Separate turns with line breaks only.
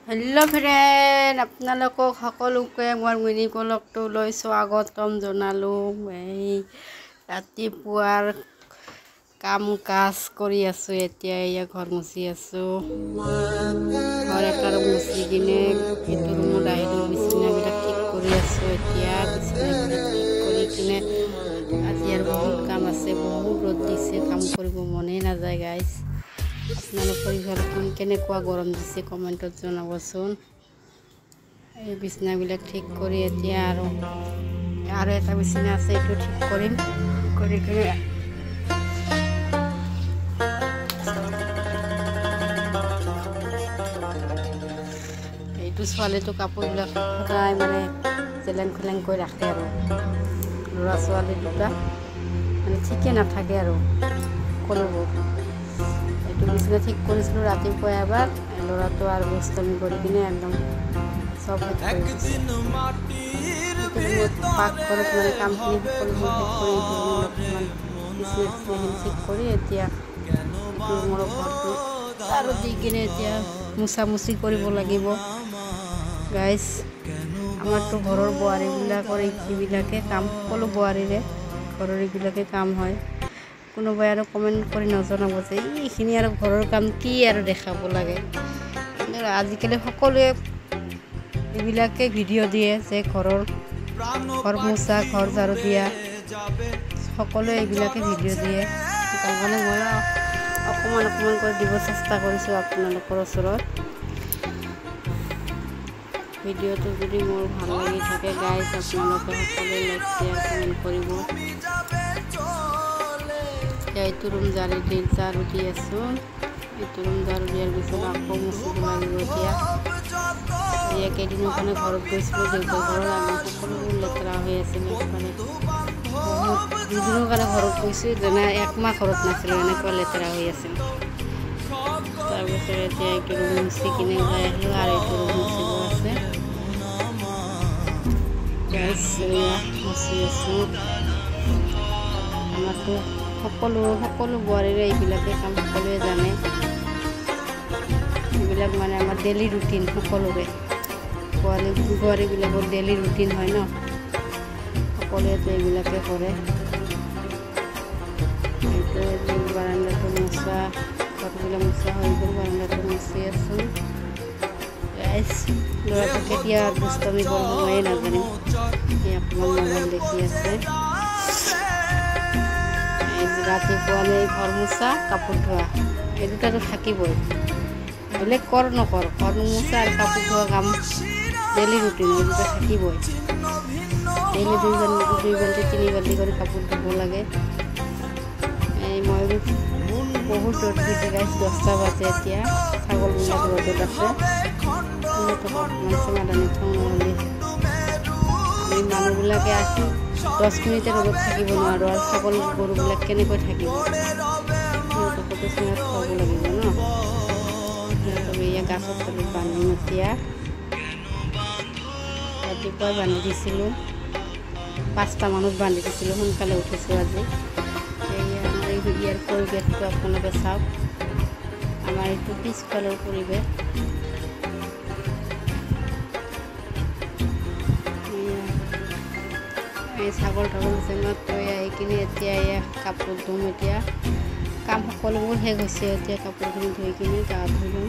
Hello' friend, আপোনালোকক সকলোকে মই মিনি ব্লগটোলৈ স্বাগতম জনালোঁ। এই ৰাতিপুৱাৰ কাম কাজ কৰি আছোঁ। এতিয়া এয়া ঘৰ মুচি আছোঁ। ঘৰ এটা মুচি কিনে এইটো ৰুমত আহিলোঁ। বিচনাবিলাক ঠিক কৰি আছোঁ। এতিয়া বিচনাবিলাক ঠিক কৰি কিনে আজি আৰু বহুত কাম আছে। বহুত ৰ'দ দিছে, কাম কৰিব মনেই নাযায় গাইজ। আপোনালোকৰ ঘৰখন কেনেকুৱা গৰম দিছে কমেণ্টত জনাবচোন। এই বিচনাবিলাক ঠিক কৰি এতিয়া আৰু এটা বিচনা আছে, এইটো ঠিক কৰিম। কৰি কিনে এইটো ছোৱালীটো কাপোৰবিলাক সদায় মানে জেলেং ফেলেং কৰি ৰাখে আৰু ল'ৰা ছোৱালী দুটা মানে ঠিকে নাথাকে আৰু সকলোবোৰ। এইটো বিচনা ঠিক কৰিছিলোঁ ৰাতিপুৱা এবাৰ, ল'ৰাটো আৰু বস্তমি কৰি কিনে একদম চব শেষ কৰি দিছে। পাকঘৰত মানে কামখিনি সকলোবোৰ শেষ কৰি এইটো অলপমান বিচনাখিনি ঠিক কৰি এতিয়া এইটো ৰুমৰ ঘৰটো আৰু দি কিনে এতিয়া মোচামুচি কৰিব লাগিব গাইজ। আমাৰতো ঘৰৰ বোৱাৰীবিলাকৰ এইবিলাকে কাম, সকলো বোৱাৰীৰে ঘৰৰ এইবিলাকে কাম হয়। কোনোবাই আৰু কমেণ্ট কৰি নজনাব যে এইখিনি আৰু ঘৰৰ কাম কি আৰু দেখাব লাগে। আজিকালি সকলোৱে এইবিলাকে ভিডিঅ' দিয়ে যে ঘৰ মোচা, ঘৰ ঝাৰু দিয়া, সকলোৱে এইবিলাকে ভিডিঅ' দিয়ে। তাৰমানে মই অকণমান কৰি দিব চেষ্টা কৰিছোঁ আপোনালোকৰ ওচৰত। ভিডিঅ'টো যদি মোৰ ভাল লাগি থাকে গাইজ, আপোনালোকে সকলোৱে লাইক শ্বেয়াৰ কমেণ্ট কৰিব। এইটো ৰুম ঝাৰু দি আছোঁ। এইটো ৰুম ঝাৰু দিয়াৰ পিছত আকৌ মুচিব লাগিব। এতিয়া কেইদিনৰ কাৰণে ঘৰত গৈছিলোঁ, দেউতাৰ ঘৰত আমি সকলোবোৰ লেতেৰা হৈ আছিলে। মানে বহুত দুদিনৰ কাৰণে ঘৰত গৈছোঁ, যেনে একমাহ ঘৰত নাছিলোঁ, এনেকুৱা লেতেৰা হৈ আছিল। তাৰপিছত এতিয়া এইটো ৰুম মুচি কিনে ওলাই আহিলোঁ আৰু এইটো ৰুম মুচিব আছে। মুচি আছোঁ। আমাৰতো সকলো বোৱাৰীৰে এইবিলাকে কাম, সকলোৱে জানে। এইবিলাক মানে আমাৰ ডেইলি ৰুটিন, সকলোৰে বোৱাৰীবিলাকৰ ডেইলি ৰুটিন হয় ন, সকলোৱেতো এইবিলাকে কৰে। এইটো বাৰাণ্ডাটো মোচা, ঘৰবিলাক মোচা হৈ গ'ল, বাৰাণ্ডাটো মুচি আছোঁ। ল'ৰাটো কেতিয়া দুষ্টামি কৰিব ময়ে নাজানিম। এই অকণমান মোবাইল দেখি আছে। ৰাতিপুৱালে ঘৰ মোচা, কাপোৰ ধোৱা, এই দুটাতো থাকিবই। বেলেগ কৰ নকৰ, ঘৰ মোচা আৰু কাপোৰ ধোৱা কাম ডেইলি ৰুটিন, এই দুটা থাকিবই। ডেইলি 2 বাল্টি 3 বাল্টি কৰি কাপোৰ ধুব লাগে। মই বহুত ৰ'দ দিছে গাইজ, 10টা বাজে এতিয়া। ছাগলবিলাক ৰ'দত আছে। সমাধানি থওঁ নহ'লে আমি মানুহবিলাকে 10 মিনিটে ৰ'দত থাকিব নোৱাৰোঁ, আৰু ছাগল গৰুবিলাক কেনেকৈ থাকিব? সিহঁতকতো চোঙাত খুৱাব লাগিব ন। সিহঁতক এয়া গাছৰ তলত বান্ধিম। এতিয়া ৰাতিপুৱাই বান্ধি দিছিলোঁ, 5টা মানত বান্ধি দিছিলোঁ, সোনকালে উঠিছোঁ আজি। এয়া আমাৰ ইয়াৰ পৰিৱেশটো আপোনালোকে চাওক। আমাৰ এইটো পিছফালৰ পৰিৱেশ। এই ছাগল চেঙত থৈ আহি কিনে এতিয়া এয়া কাপোৰ ধুম। এতিয়া কাম সকলোবোৰ শেষ হৈছে। এতিয়া কাপোৰখিনি ধুই কিনে গা ধুই ল'ম।